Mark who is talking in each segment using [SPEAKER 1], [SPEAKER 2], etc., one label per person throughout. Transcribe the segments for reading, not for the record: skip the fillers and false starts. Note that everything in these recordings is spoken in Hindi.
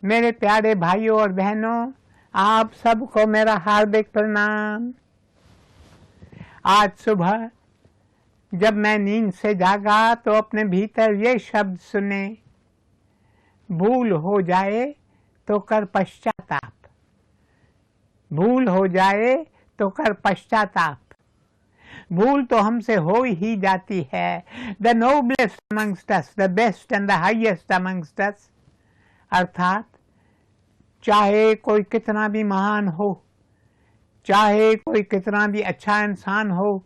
[SPEAKER 1] मेरे प्यारे भाइयों और बहनों, आप सबको मेरा हार्दिक प्रणाम। आज सुबह जब मैं नींद से जागा तो अपने भीतर ये शब्द सुने, भूल हो जाए तो कर पश्चाताप। भूल हो जाए तो कर पश्चाताप। भूल तो हमसे हो ही जाती है। The noblest amongst us, the best and the highest amongst अस, अर्थात चाहे कोई कितना भी महान हो, चाहे कोई कितना भी अच्छा इंसान हो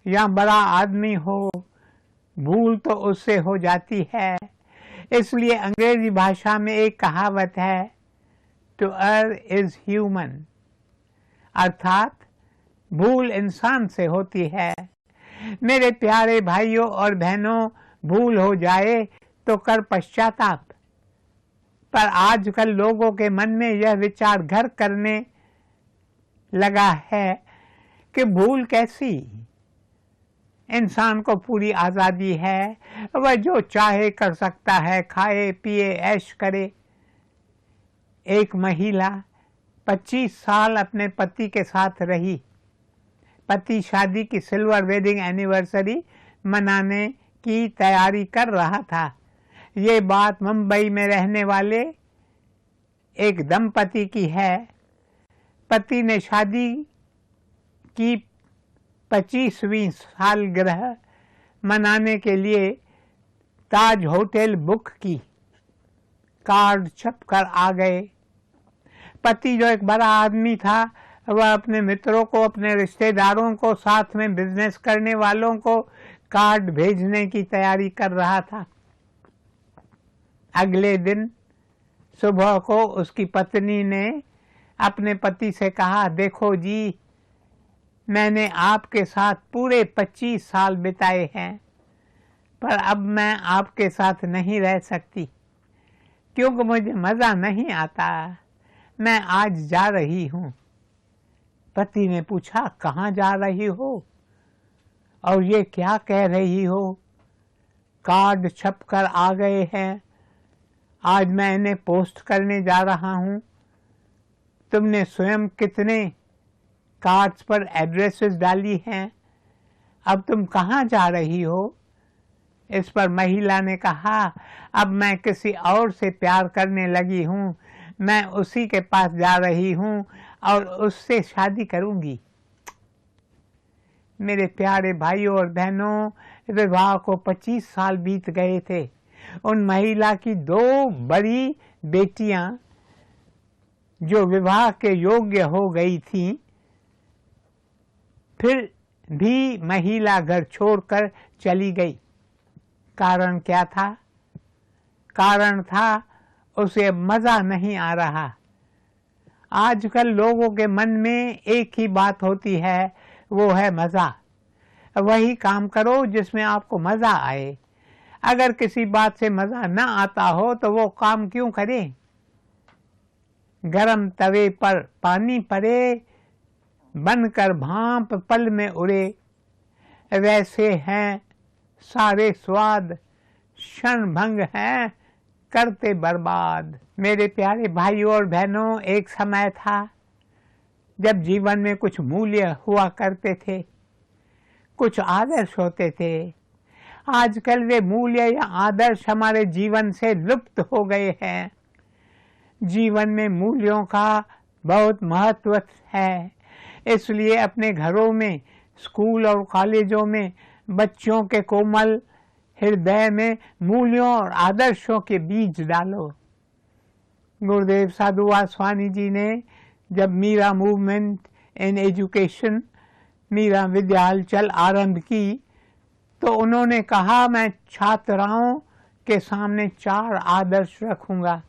[SPEAKER 1] या बड़ा आदमी हो, भूल तो उससे हो जाती है। इसलिए अंग्रेजी भाषा में एक कहावत है, टू err इज ह्यूमन, अर्थात भूल इंसान से होती है। मेरे प्यारे भाइयों और बहनों, भूल हो जाए तो कर पश्चाताप। पर आजकल लोगों के मन में यह विचार घर करने लगा है कि भूल कैसी। इंसान को पूरी आज़ादी है, वह जो चाहे कर सकता है, खाए पिए ऐश करे। एक महिला 25 साल अपने पति के साथ रही। पति शादी की सिल्वर वेडिंग एनिवर्सरी मनाने की तैयारी कर रहा था। ये बात मुंबई में रहने वाले एक दंपति की है। पति ने शादी की 25वीं सालगिरह मनाने के लिए ताज होटल बुक की। कार्ड छपकर आ गए। पति जो एक बड़ा आदमी था, वह अपने मित्रों को, अपने रिश्तेदारों को, साथ में बिजनेस करने वालों को कार्ड भेजने की तैयारी कर रहा था। अगले दिन सुबह को उसकी पत्नी ने अपने पति से कहा, देखो जी, मैंने आपके साथ पूरे 25 साल बिताए हैं, पर अब मैं आपके साथ नहीं रह सकती क्योंकि मुझे मज़ा नहीं आता। मैं आज जा रही हूँ। पति ने पूछा, कहाँ जा रही हो और ये क्या कह रही हो? कार्ड छपकर आ गए हैं, आज मैं इन्हें पोस्ट करने जा रहा हूँ। तुमने स्वयं कितने कार्ड्स पर एड्रेसेस डाली हैं, अब तुम कहाँ जा रही हो? इस पर महिला ने कहा, अब मैं किसी और से प्यार करने लगी हूँ, मैं उसी के पास जा रही हूँ और उससे शादी करूँगी। मेरे प्यारे भाइयों और बहनों, विवाह को 25 साल बीत गए थे। उन महिला की 2 बड़ी बेटियां जो विवाह के योग्य हो गई थीं, फिर भी महिला घर छोड़कर चली गई। कारण क्या था? कारण था उसे मज़ा नहीं आ रहा। आजकल लोगों के मन में एक ही बात होती है, वो है मज़ा। वही काम करो जिसमें आपको मज़ा आए। अगर किसी बात से मज़ा न आता हो तो वो काम क्यों करें? गरम तवे पर पानी पड़े, बनकर भाप पल में उड़े, वैसे हैं सारे स्वाद, क्षण भंग हैं करते बर्बाद। मेरे प्यारे भाइयों और बहनों, एक समय था जब जीवन में कुछ मूल्य हुआ करते थे, कुछ आदर्श होते थे। आजकल वे मूल्य या आदर्श हमारे जीवन से लुप्त हो गए हैं। जीवन में मूल्यों का बहुत महत्व है। इसलिए अपने घरों में, स्कूल और कॉलेजों में बच्चों के कोमल हृदय में मूल्यों और आदर्शों के बीज डालो। गुरुदेव साधु वासवानी जी ने जब Mira movement in education, Mira विद्यालचल आरंभ की, तो उन्होंने कहा, मैं छात्राओं के सामने 4 आदर्श रखूंगा।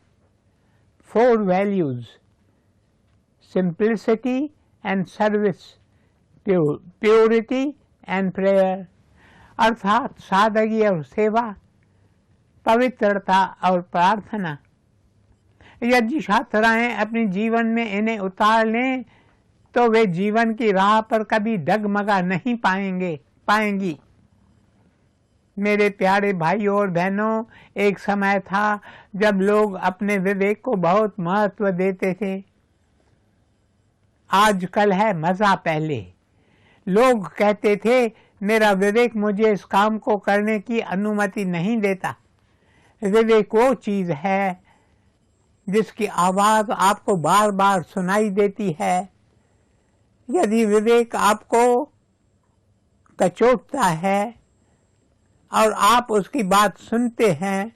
[SPEAKER 1] 4 values, simplicity and service, purity and prayer, अर्थात सादगी और सेवा, पवित्रता और प्रार्थना। यदि छात्राएं अपने जीवन में इन्हें उतार लें तो वे जीवन की राह पर कभी डगमगा नहीं पाएंगी। मेरे प्यारे भाइयों और बहनों, एक समय था जब लोग अपने विवेक को बहुत महत्व देते थे। आजकल है मजा पहले। लोग कहते थे मेरा विवेक मुझे इस काम को करने की अनुमति नहीं देता। विवेक वो चीज है जिसकी आवाज आपको बार बार सुनाई देती है। यदि विवेक आपको कचोटता है और आप उसकी बात सुनते हैं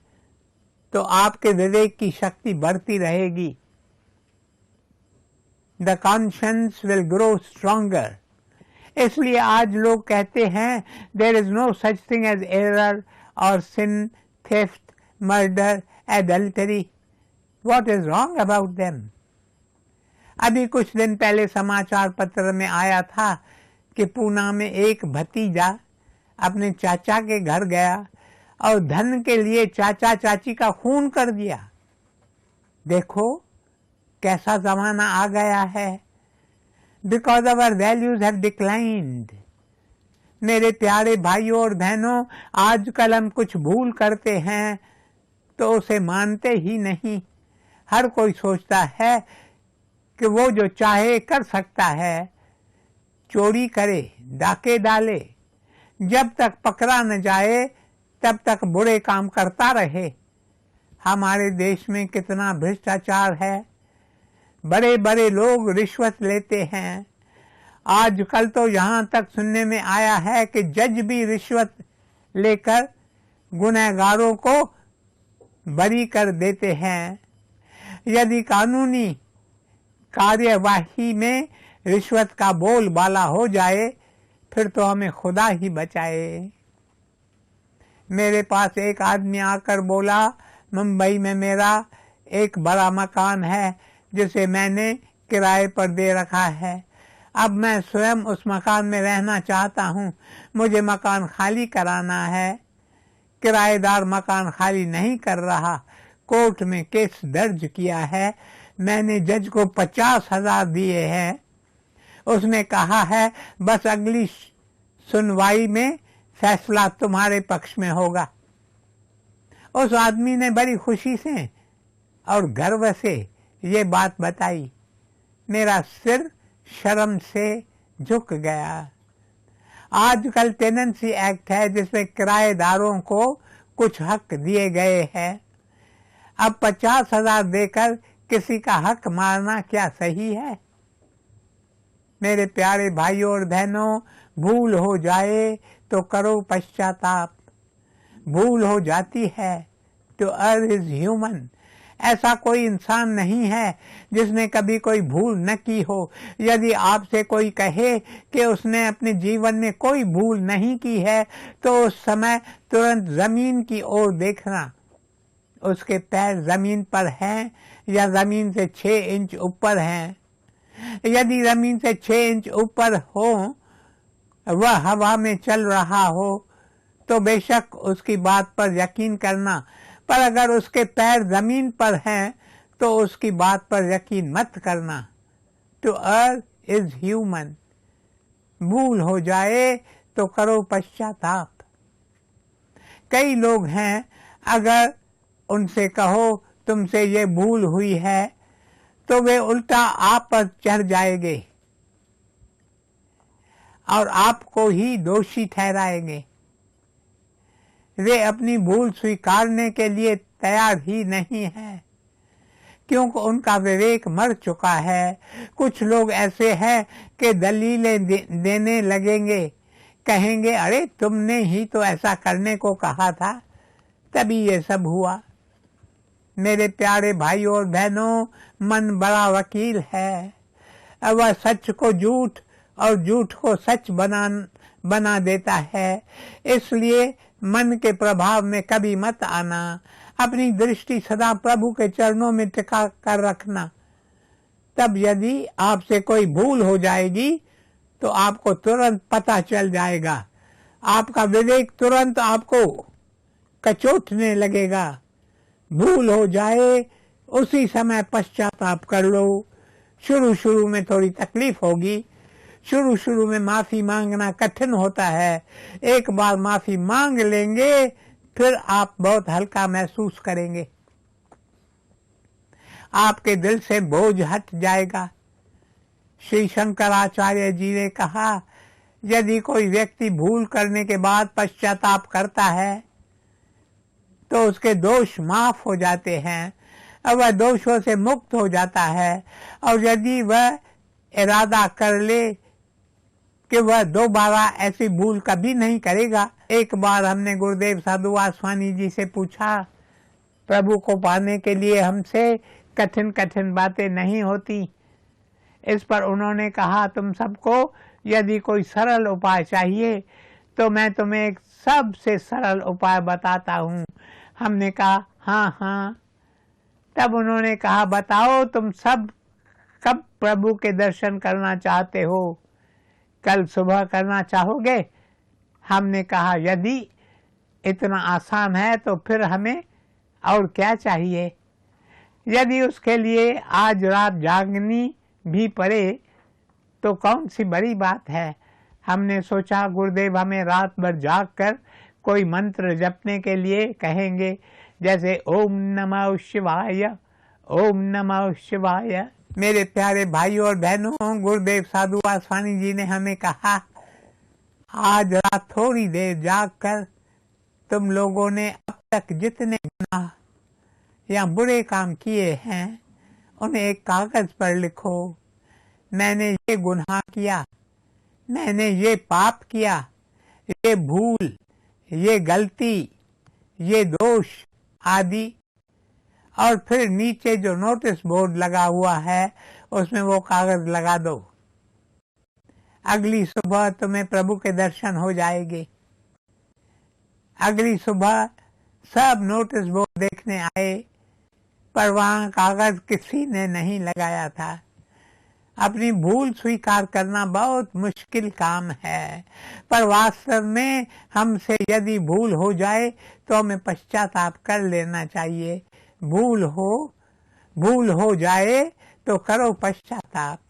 [SPEAKER 1] तो आपके विवेक की शक्ति बढ़ती रहेगी। The conscience will grow stronger. इसलिए आज लोग कहते हैं there is no such thing as error or sin, theft, murder, adultery. What is wrong about them? अभी कुछ दिन पहले समाचार पत्र में आया था कि पूना में एक भतीजा अपने चाचा के घर गया और धन के लिए चाचा चाची का खून कर दिया। देखो कैसा जमाना आ गया है। Because our values have declined. मेरे प्यारे भाइयों और बहनों, आजकल हम कुछ भूल करते हैं तो उसे मानते ही नहीं। हर कोई सोचता है कि वो जो चाहे कर सकता है। चोरी करे, डाके डाले, जब तक पकड़ा न जाए तब तक बुरे काम करता रहे। हमारे देश में कितना भ्रष्टाचार है। बड़े बड़े लोग रिश्वत लेते हैं। आजकल तो यहाँ तक सुनने में आया है कि जज भी रिश्वत लेकर गुनहगारों को बरी कर देते हैं। यदि कानूनी कार्यवाही में रिश्वत का बोलबाला हो जाए फिर तो हमें खुदा ही बचाए। मेरे पास एक आदमी आकर बोला, मुंबई में मेरा एक बड़ा मकान है जिसे मैंने किराए पर दे रखा है। अब मैं स्वयं उस मकान में रहना चाहता हूँ। मुझे मकान खाली कराना है। किराएदार मकान खाली नहीं कर रहा। कोर्ट में केस दर्ज किया है। मैंने जज को 50,000 दिए हैं। उसने कहा है बस अगली सुनवाई में फैसला तुम्हारे पक्ष में होगा। उस आदमी ने बड़ी खुशी से और गर्व से ये बात बताई। मेरा सिर शर्म से झुक गया। आजकल टेनेंसी एक्ट है जिसमें किराएदारों को कुछ हक दिए गए हैं। अब 50,000 देकर किसी का हक मारना क्या सही है? मेरे प्यारे भाइयों और बहनों, भूल हो जाए तो करो पश्चाताप। भूल हो जाती है तो अर्थ इज ह्यूमन। ऐसा कोई इंसान नहीं है जिसने कभी कोई भूल न की हो। यदि आपसे कोई कहे कि उसने अपने जीवन में कोई भूल नहीं की है तो उस समय तुरंत जमीन की ओर देखना। उसके पैर जमीन पर हैं या जमीन से 6 इंच ऊपर हैं। यदि जमीन से 6 इंच ऊपर हो, वह हवा में चल रहा हो तो बेशक उसकी बात पर यकीन करना, पर अगर उसके पैर जमीन पर हैं तो उसकी बात पर यकीन मत करना। To err is human. भूल हो जाए तो करो पश्चाताप। कई लोग हैं, अगर उनसे कहो तुमसे ये भूल हुई है तो वे उल्टा आप पर चढ़ जाएंगे और आपको ही दोषी ठहराएंगे। वे अपनी भूल स्वीकारने के लिए तैयार ही नहीं है क्योंकि उनका विवेक मर चुका है। कुछ लोग ऐसे हैं कि दलीलें देने लगेंगे, कहेंगे अरे तुमने ही तो ऐसा करने को कहा था, तभी ये सब हुआ। मेरे प्यारे भाइयों और बहनों, मन बड़ा वकील है। वह सच को झूठ और झूठ को सच बना देता है। इसलिए मन के प्रभाव में कभी मत आना। अपनी दृष्टि सदा प्रभु के चरणों में टिका कर रखना। तब यदि आपसे कोई भूल हो जाएगी तो आपको तुरंत पता चल जाएगा। आपका विवेक तुरंत आपको कचोटने लगेगा। भूल हो जाए उसी समय पश्चाताप कर लो। शुरू में थोड़ी तकलीफ होगी, शुरू शुरू में माफी मांगना कठिन होता है। एक बार माफी मांग लेंगे फिर आप बहुत हल्का महसूस करेंगे, आपके दिल से बोझ हट जाएगा। श्री शंकराचार्य जी ने कहा, यदि कोई व्यक्ति भूल करने के बाद पश्चाताप करता है तो उसके दोष माफ हो जाते हैं और वह दोषों से मुक्त हो जाता है। और यदि वह इरादा कर ले कि वह दोबारा ऐसी भूल कभी नहीं करेगा। एक बार हमने गुरुदेव साधु वासवानी जी से पूछा, प्रभु को पाने के लिए हमसे कठिन कठिन बातें नहीं होती। इस पर उन्होंने कहा, तुम सबको यदि कोई सरल उपाय चाहिए तो मैं तुम्हें एक सबसे सरल उपाय बताता हूँ। हमने कहा हाँ हाँ। तब उन्होंने कहा, बताओ तुम सब कब प्रभु के दर्शन करना चाहते हो? कल सुबह करना चाहोगे? हमने कहा, यदि इतना आसान है तो फिर हमें और क्या चाहिए। यदि उसके लिए आज रात जागनी भी पड़े तो कौन सी बड़ी बात है। हमने सोचा गुरुदेव हमें रात भर जाग कर कोई मंत्र जपने के लिए कहेंगे, जैसे ओम नमः शिवाय, ओम नमः शिवाय। मेरे प्यारे भाइयों और बहनों, गुरुदेव साधु वासवानी जी ने हमें कहा, आज रात थोड़ी देर जाग कर तुम लोगों ने अब तक जितने गुनाह या बुरे काम किए हैं उन्हें एक कागज पर लिखो। मैंने ये गुनाह किया, मैंने ये पाप किया, ये भूल, ये गलती, ये दोष आदि। और फिर नीचे जो नोटिस बोर्ड लगा हुआ है उसमें वो कागज लगा दो। अगली सुबह तुम्हें प्रभु के दर्शन हो जाएंगे। अगली सुबह सब नोटिस बोर्ड देखने आए पर वहां कागज किसी ने नहीं लगाया था। अपनी भूल स्वीकार करना बहुत मुश्किल काम है, पर वास्तव में हमसे यदि भूल हो जाए तो हमें पश्चाताप कर लेना चाहिए। भूल हो जाए तो करो पश्चाताप।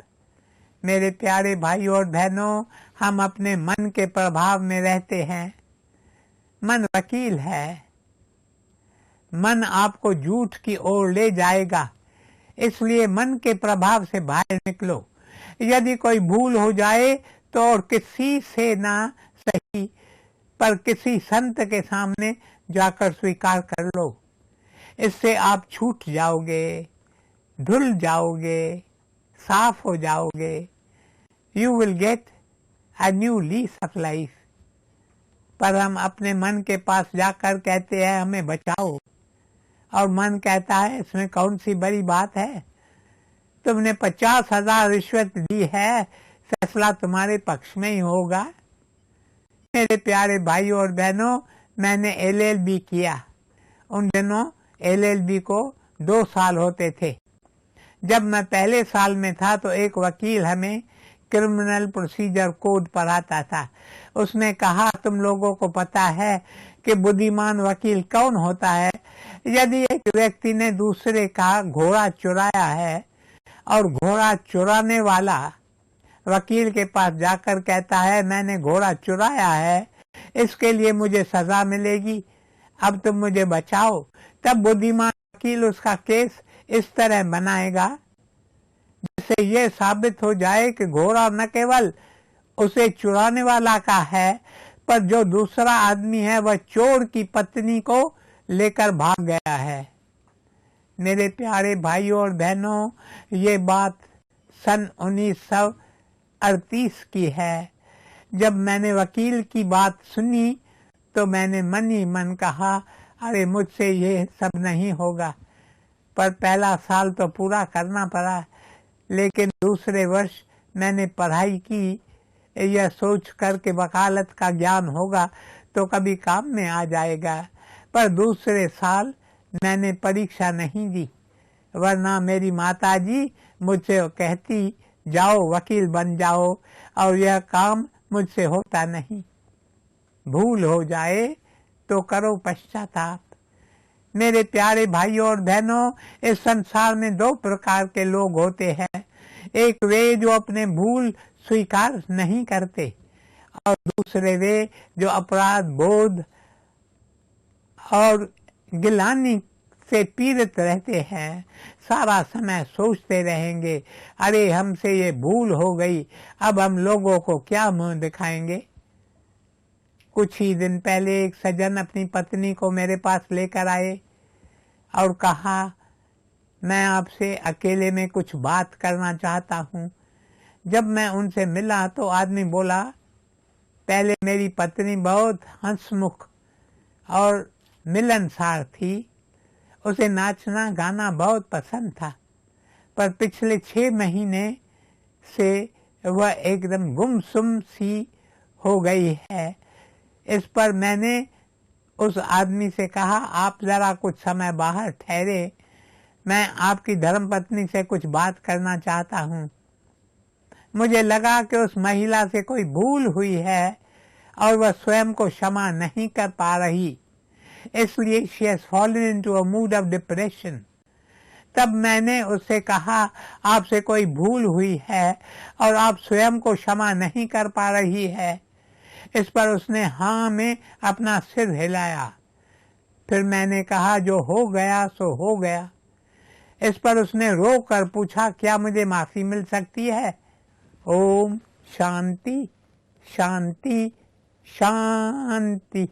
[SPEAKER 1] मेरे प्यारे भाइयों और बहनों, हम अपने मन के प्रभाव में रहते हैं। मन वकील है, मन आपको झूठ की ओर ले जाएगा, इसलिए मन के प्रभाव से बाहर निकलो। यदि कोई भूल हो जाए तो और किसी से ना सही पर किसी संत के सामने जाकर स्वीकार कर लो। इससे आप छूट जाओगे, धुल जाओगे, साफ हो जाओगे। You will get a new leaf of life. पर हम अपने मन के पास जाकर कहते हैं हमें बचाओ, और मन कहता है इसमें कौन सी बड़ी बात है, तुमने 50,000 रिश्वत दी है, फैसला तुम्हारे पक्ष में ही होगा। मेरे प्यारे भाइयों और बहनों, मैंने LLB किया। उन दिनों LLB को 2 साल होते थे। जब मैं पहले साल में था तो एक वकील हमें क्रिमिनल प्रोसीजर कोड पढ़ाता था। उसने कहा, तुम लोगों को पता है कि बुद्धिमान वकील कौन होता है? यदि एक व्यक्ति ने दूसरे का घोड़ा चुराया है और घोड़ा चुराने वाला वकील के पास जाकर कहता है मैंने घोड़ा चुराया है, इसके लिए मुझे सजा मिलेगी, अब तुम मुझे बचाओ, तब बुद्धिमान वकील उसका केस इस तरह बनाएगा जिससे ये साबित हो जाए कि घोड़ा न केवल उसे चुराने वाला का है, पर जो दूसरा आदमी है वह चोर की पत्नी को लेकर भाग गया है। मेरे प्यारे भाइयों और बहनों, ये बात सन 1938 की है। जब मैंने वकील की बात सुनी तो मैंने मन ही मन कहा, अरे मुझसे ये सब नहीं होगा। पर पहला साल तो पूरा करना पड़ा, लेकिन दूसरे वर्ष मैंने पढ़ाई की यह सोच कर के वकालत का ज्ञान होगा तो कभी काम में आ जाएगा। पर दूसरे साल मैंने परीक्षा नहीं दी, वरना मेरी माताजी मुझसे कहती जाओ वकील बन जाओ, और यह काम मुझसे होता नहीं। भूल हो जाए तो करो पश्चाताप। मेरे प्यारे भाइयों और बहनों, इस संसार में 2 प्रकार के लोग होते हैं। एक वे जो अपने भूल स्वीकार नहीं करते और दूसरे वे जो अपराध बोध और गिलानी से पीड़ित रहते हैं। सारा समय सोचते रहेंगे, अरे हमसे ये भूल हो गई, अब हम लोगों को क्या मुंह दिखाएंगे। कुछ ही दिन पहले एक सज्जन अपनी पत्नी को मेरे पास लेकर आए और कहा, मैं आपसे अकेले में कुछ बात करना चाहता हूँ। जब मैं उनसे मिला तो आदमी बोला, पहले मेरी पत्नी बहुत हंसमुख और मिलनसार थी, उसे नाचना गाना बहुत पसंद था, पर पिछले 6 महीने से वह एकदम गुमसुम सी हो गई है। इस पर मैंने उस आदमी से कहा, आप जरा कुछ समय बाहर ठहरे, मैं आपकी धर्मपत्नी से कुछ बात करना चाहता हूँ। मुझे लगा कि उस महिला से कोई भूल हुई है और वह स्वयं को क्षमा नहीं कर पा रही, इसलिए she has fallen into a mood of depression। तब मैंने उससे कहा, आपसे कोई भूल हुई है और आप स्वयं को क्षमा नहीं कर पा रही है। इस पर उसने हाँ में अपना सिर हिलाया। फिर मैंने कहा, जो हो गया सो हो गया। इस पर उसने रो कर पूछा, क्या मुझे माफी मिल सकती है? ओम शांति शांति शांति।